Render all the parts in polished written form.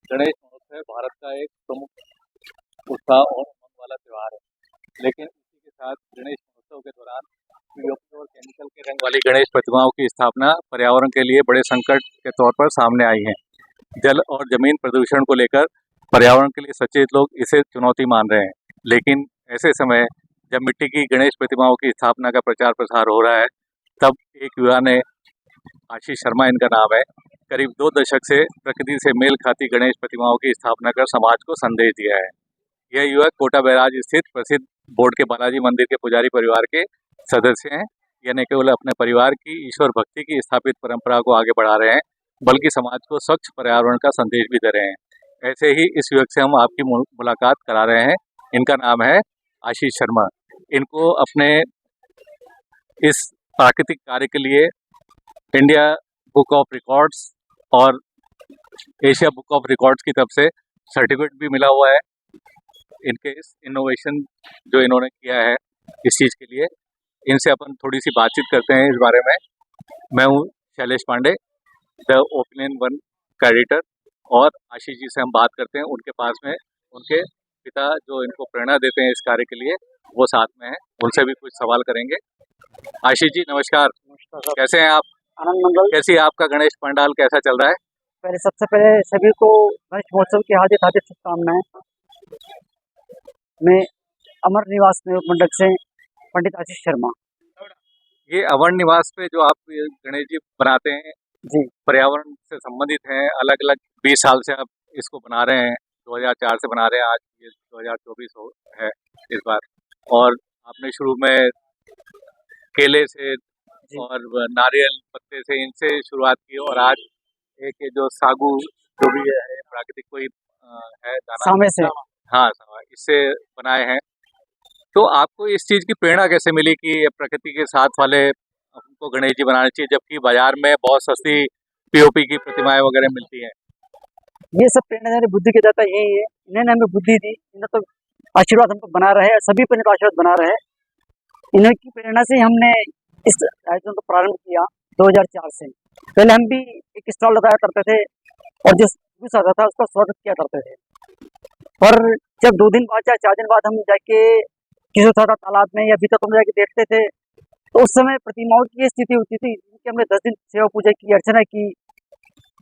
गणेश महोत्सव भारत का एक प्रमुख उत्साह और उमंग वाला त्योहार है। लेकिन इसी के साथ गणेश महोत्सव के दौरान पीओपी और केमिकल के रंग वाली गणेश प्रतिमाओं की स्थापना पर्यावरण के लिए बड़े संकट के तौर पर सामने आई है। जल और जमीन प्रदूषण को लेकर पर्यावरण के लिए सचेत लोग इसे चुनौती मान रहे हैं। लेकिन ऐसे समय जब मिट्टी की गणेश प्रतिमाओं की स्थापना का प्रचार प्रसार हो रहा है, तब एक युवा ने, आशीष शर्मा इनका नाम है, करीब 2 दशक से प्रकृति से मेल खाती गणेश प्रतिमाओं की स्थापना कर समाज को संदेश दिया है। यह युवक कोटा बैराज स्थित प्रसिद्ध बोर्ड के बालाजी मंदिर के पुजारी परिवार के सदस्य हैं। यह न केवल अपने परिवार की ईश्वर भक्ति की स्थापित परंपरा को आगे बढ़ा रहे हैं, बल्कि समाज को स्वच्छ पर्यावरण का संदेश भी दे रहे हैं। ऐसे ही इस युवक से हम आपकी मुलाकात करा रहे हैं। इनका नाम है आशीष शर्मा। इनको अपने इस प्राकृतिक कार्य के लिए इंडिया बुक ऑफ रिकॉर्ड्स और एशिया बुक ऑफ रिकॉर्ड्स की तरफ से सर्टिफिकेट भी मिला हुआ है। इनके इस इनोवेशन जो इन्होंने किया है इस चीज़ के लिए, इनसे अपन थोड़ी सी बातचीत करते हैं इस बारे में। मैं हूँ Shailesh Pandey, the Opinion One का एडिटर, और आशीष जी से हम बात करते हैं। उनके पास में उनके पिता जो इनको प्रेरणा देते हैं इस कार्य के लिए, वो साथ में हैं। उनसे भी कुछ सवाल करेंगे। आशीष जी नमस्कार। कैसे हैं आप? आनंद मंगल। कैसी आपका गणेश पंडाल कैसा चल रहा है? पहले सबसे पहले सभी को गणेश महोत्सव की हार्दिक हार्दिक शुभकामनाएं। मैं अमर निवास मंडल से पंडित आशीष शर्मा। ये अवर निवास पे जो आप गणेश जी बनाते हैं जी, पर्यावरण से संबंधित हैं, अलग अलग 20 साल से आप इसको बना रहे हैं, 2004 से बना रहे हैं, आज ये 2024 है इस बार। और आपने शुरू में केले से और नारियल पत्ते से इनसे शुरुआत की, और आज एक ये जो सागू जो भी है प्राकृतिक कोई है दाना सामे से, हाँ इससे बनाए हैं। तो आपको इस चीज़ की प्रेरणा कैसे मिली कि ये प्रकृति के साथ वाले हमको गणेश जी बनाने चाहिए, जबकि बाजार में बहुत सस्ती पीओपी की प्रतिमाएं वगैरह मिलती हैं? ये सब प्रेरणा देने बुद्धि के दाता यही है। इन्होंने हमें बुद्धि दी, इन्हें तो आशीर्वाद हमको बना रहे हैं, सभी पर इनका आशीर्वाद बना रहे हैं। इन्हीं की प्रेरणा से हमने इस आयोजन को प्रारंभ किया 2004 से। पहले हम भी एक स्टॉल लगाया करते थे और जो जुलूस आता था उसका स्वागत किया करते थे। पर जब 2 दिन बाद या 4 दिन बाद हम जाके किसी तालाब में या भीतर में जाके देखते थे, तो उस समय प्रतिमाओं की ये स्थिति होती थी कि हमने 10 दिन सेवा पूजा की, अर्चना की,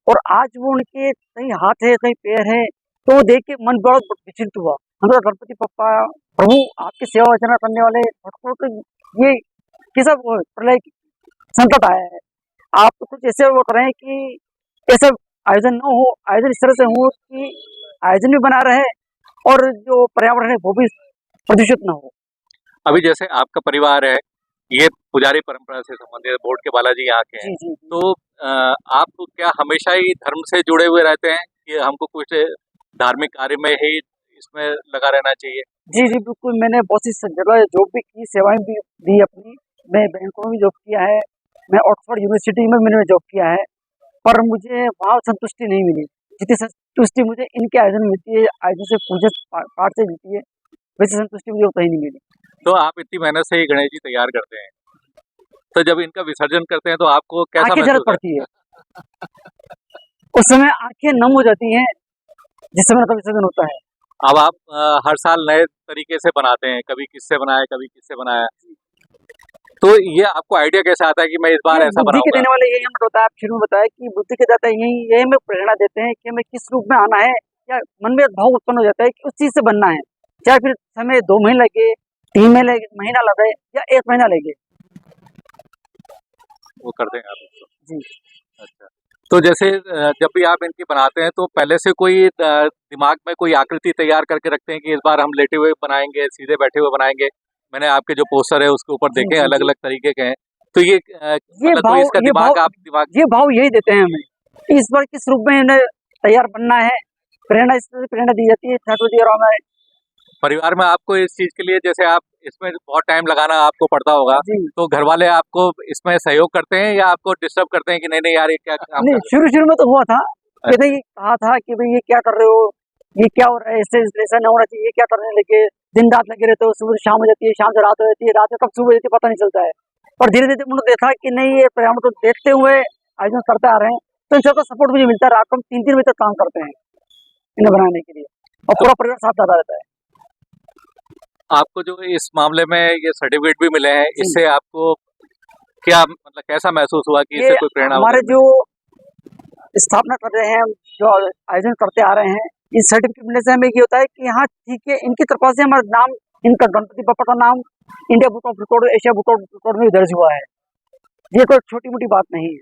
और आज वो उनके कहीं हाथ है कहीं पैर है, तो देख के मन बहुत विचलित हुआ। हम तो गणपति पप्पा प्रभु आपकी सेवा अर्चना करने वाले भक्तों को ये कैसा प्रलय संकट आया है, आप तो कुछ ऐसे वो करें कि ऐसा आयोजन न हो, आयोजन इस तरह से हो कि आयोजन भी बना रहे और जो पर्यावरण है वो भी प्रदूषित न हो। अभी जैसे आपका परिवार है, ये पुजारी परंपरा से संबंधित बोर्ड के बालाजी यहाँ के हैं, जी। तो आप क्या हमेशा ही धर्म से जुड़े हुए रहते हैं कि हमको कुछ धार्मिक कार्य में ही इसमें लगा रहना चाहिए? जी बिल्कुल। मैंने बहुत सी जगह जॉब भी की, सेवाएं भी दी अपनी। मैं बैंकों में भी जॉब किया है, मैं ऑक्सफोर्ड यूनिवर्सिटी में मैंने जॉब किया है, पर मुझे वहाँ संतुष्टि नहीं मिली जितनी संतुष्टि मुझे इनके आयोजन में मिलती है, आयोजन से पूजा पाठ से मिलती है, वैसे संतुष्टि मुझे कहीं नहीं मिली। तो आप इतनी मेहनत से ही गणेश जी तैयार करते हैं, तो जब इनका विसर्जन करते हैं तो आपको कैसा आंखें जरूरत पड़ती है? उस समय आंखें नम हो जाती हैं जिस समय का विसर्जन होता है। अब आप हर साल नए तरीके से बनाते हैं, कभी किससे बनाया कभी किससे बनाया, तो ये आपको आइडिया कैसे आता है कि मैं इस बार ऐसा बुद्धि के बनाऊंगा? देने वाले यही हमें होता है। आप शुरू में बताया कि बुद्धि के दाता यही हमें प्रेरणा देते हैं कि हमें किस रूप में आना है, या मन में भाव उत्पन्न हो जाता है कि उस चीज से बनना है, चाहे फिर समय 2 महीने लगे, 3 महीना लगे या 1 महीना लगे, वो कर देंगे आप उसको। जी। अच्छा, तो जैसे जब भी आप इनकी बनाते हैं तो पहले से कोई दिमाग में कोई आकृति तैयार करके रखते हैं कि इस बार हम लेटे हुए बनाएंगे, सीधे बैठे हुए बनाएंगे? मैंने आपके जो पोस्टर है उसके ऊपर देखे अलग अलग तरीके के हैं, तो ये मतलब भाव, कोई इसका दिमाग आप दिमाग ये भाव यही देते हैं हमें कि इस बार किस रूप में इन्हें तैयार बनना है। प्रेरणा इस तरह से प्रेरणा दी जाती है ठाकुर जी और हमारे परिवार में। आपको इस चीज के लिए, जैसे आप इसमें बहुत टाइम लगाना आपको पड़ता होगा, तो घर वाले आपको इसमें सहयोग करते हैं या आपको डिस्टर्ब करते हैं कि नहीं यार ये क्या काम? नहीं, शुरू में तो हुआ था, कहते ही कहा था कि भाई ये क्या कर रहे हो, ये क्या हो रहा है, इससे ऐसा नहीं होना चाहिए, ये क्या करने लगे, दिन रात लगे रहते हो, सुबह से शाम हो जाती है, शाम से रात हो जाती है, रात में कब सुबह हो जाती है पता नहीं चलता है। पर धीरे धीरे उन्होंने देखा कि नहीं, ये पर्यावरण को देखते हुए आयोजन करते आ रहे हैं, तो इन सबका सपोर्ट मुझे मिलता है। रात को हम 3-3 बजे तक काम करते हैं। इन्हें बनाने के लिए, और पूरा परिवार साथ ज़्यादा रहता है। आपको जो इस मामले में ये सर्टिफिकेट भी मिले हैं, जी। इससे आपको क्या मतलब कैसा महसूस हुआ कि ये इससे कोई प्रेरणा हमारे वगैरह जो स्थापना कर रहे हैं, जो आयोजन करते आ रहे हैं, इस सर्टिफिकेट मिलने से हमें ये होता है कि हाँ ठीक है, इनकी तरफ से हमारा नाम, इनका गणपति बप्पा का नाम India book of record, Asia book of record में दर्ज हुआ है। ये कोई छोटी मोटी बात नहीं है।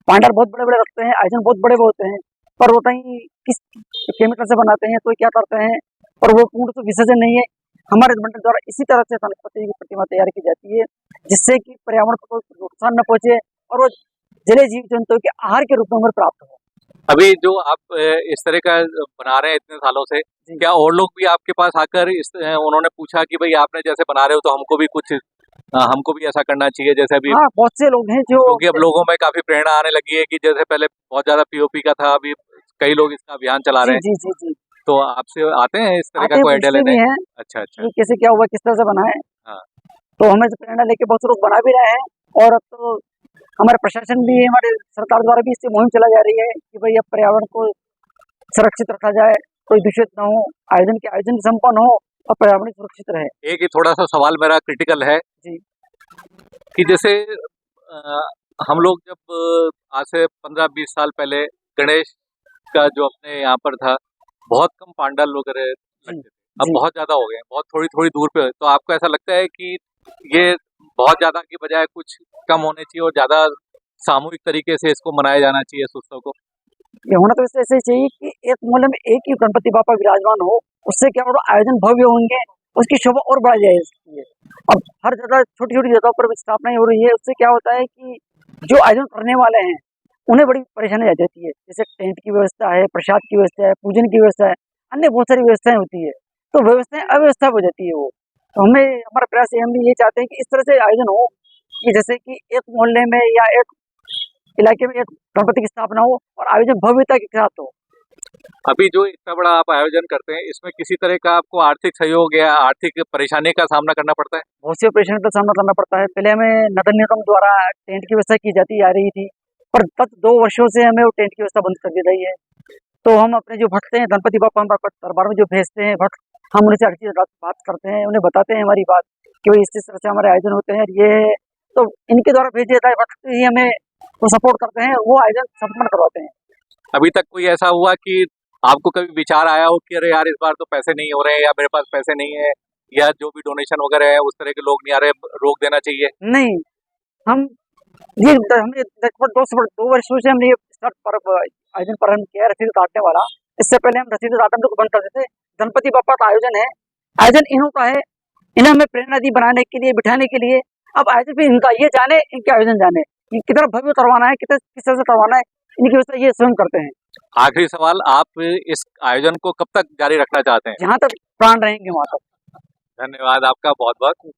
पांडाल बहुत बड़े बड़े रखते हैं, आयोजन बहुत बड़े होते हैं, पर वो कहीं किस केमिकल से बनाते हैं, तो क्या करते हैं, पर वो पूर्ण तो विसर्जन नहीं है। हमारे मंडल द्वारा इसी तरह से गणपति की प्रतिमा तैयार की जाती है, जिससे कि पर्यावरण को कोई नुकसान न पहुंचे और वो जलीय जीव जंतुओं के आहार के रूप में हमें प्राप्त हो। अभी जो आप इस तरह का बना रहे हैं इतने सालों से, जी। क्या और लोग भी आपके पास आकर उन्होंने पूछा कि भाई आपने जैसे बना रहे हो तो हमको भी कुछ हमको भी ऐसा करना चाहिए जैसे अभी, हाँ, बहुत से लोग हैं जो क्योंकि अब लोगों में काफी प्रेरणा आने लगी है कि जैसे पहले बहुत ज्यादा पीओपी का था, अभी कई लोग इसका अभियान चला जी रहे हैं, जी जी जी तो आपसे आते हैं इस तरह आते का हैं, कोई आइडिया पूछते लेने? भी हैं अच्छा अच्छा। कि कैसे क्या हुआ, किस तरह से बना है। हाँ। तो हमें से प्रेरणा लेके बहुत से लोग बना भी रहे हैं, और अब तो हमारे प्रशासन भी, हमारे सरकार द्वारा भी इससे मुहिम चलाई जा रही है कि भाई अब पर्यावरण को सुरक्षित रखा जाए, कोई दूषित न हो, आयोजन के आयोजन संपन्न हो और पर्यावरण सुरक्षित रहे। एक ही थोड़ा सा सवाल मेरा क्रिटिकल है जी कि जैसे हम लोग जब आज से 15-20 साल पहले गणेश का जो अपने यहाँ पर था, बहुत कम पांडाल वगैरह जी लगते थे, अब जी बहुत ज्यादा हो गए हैं, बहुत थोड़ी थोड़ी दूर पे, तो आपको ऐसा लगता है कि ये बहुत ज्यादा की बजाय कुछ कम होने चाहिए और ज्यादा सामूहिक तरीके से इसको मनाया जाना चाहिए इस उत्सव को? ये होना तो ऐसे ही चाहिए कि एक मोहल्ले में एक ही गणपति बापा विराजमान हो, उससे क्या होगा, आयोजन भव्य होंगे, उसकी शोभा और बढ़ जाएगी। अब हर जगह छोटी छोटी जगहों पर स्थापना हो रही है, उससे क्या होता है कि जो आयोजन करने वाले हैं उन्हें बड़ी परेशानी आ जाती है। जैसे टेंट की व्यवस्था है, प्रसाद की व्यवस्था है, पूजन की व्यवस्था है, अन्य बहुत सारी व्यवस्थाएं होती है, तो व्यवस्थाएं अव्यवस्था हो जाती है वो। तो हमें, हमारा प्रयास हम भी ये चाहते हैं कि इस तरह से आयोजन हो कि जैसे कि एक मोहल्ले में या एक इलाके में एक गणपति की स्थापना हो और आयोजन भव्यता के साथ हो। अभी जो इतना बड़ा आप आयोजन करते हैं, इसमें किसी तरह का आपको आर्थिक सहयोग या आर्थिक परेशानी का सामना करना पड़ता है? बहुत सी परेशानी का सामना करना पड़ता है। पहले हमें नगर निगम द्वारा टेंट की व्यवस्था की जाती आ रही थी, पर गत 2 वर्षों से हमें वो टेंट की व्यवस्था बंद कर दी गई है। तो हम अपने जो भक्त हैं, गणपति बापा दरबार में जो भेजते हैं भक्त, हम उनसे हर चीज बात करते हैं, उन्हें बताते हैं हमारी बात कि भाई इस तरह से हमारे आयोजन होते हैं, ये है। तो इनके द्वारा भेजे जाता है भक्त ही हमें वो सपोर्ट करते हैं, वो आयोजन संपन्न करवाते हैं। अभी तक कोई ऐसा हुआ कि आपको कभी विचार आया हो कि अरे यार इस बार तो पैसे नहीं हो रहे हैं, या मेरे पास पैसे नहीं है, या जो भी डोनेशन वगैरह है उस तरह के लोग नहीं आ रहे, रोक देना चाहिए? नहीं, हम ये हमने लगभग 2 वर्षों से हमने ये स्टार्ट पर्व आयोजन प्रारंभ किया है, रसीद काटने वाला। इससे पहले हम रसीद काटने को बंद करते थे। गणपति बापा का आयोजन है, आयोजन इन्हों का है, इन्हें हमें प्रेरणा दी बनाने के लिए, बिठाने के लिए। अब आयोजन भी इनका, ये जाने इनके आयोजन जाने, ये कितना भव्य करवाना है, किस तरह से करवाना है, इनकी व्यवस्था ये स्वयं करते हैं। आखिरी सवाल, आप इस आयोजन को कब तक जारी रखना चाहते हैं? जहाँ तक प्राण रहेंगे वहां तक। धन्यवाद आपका बहुत बहुत।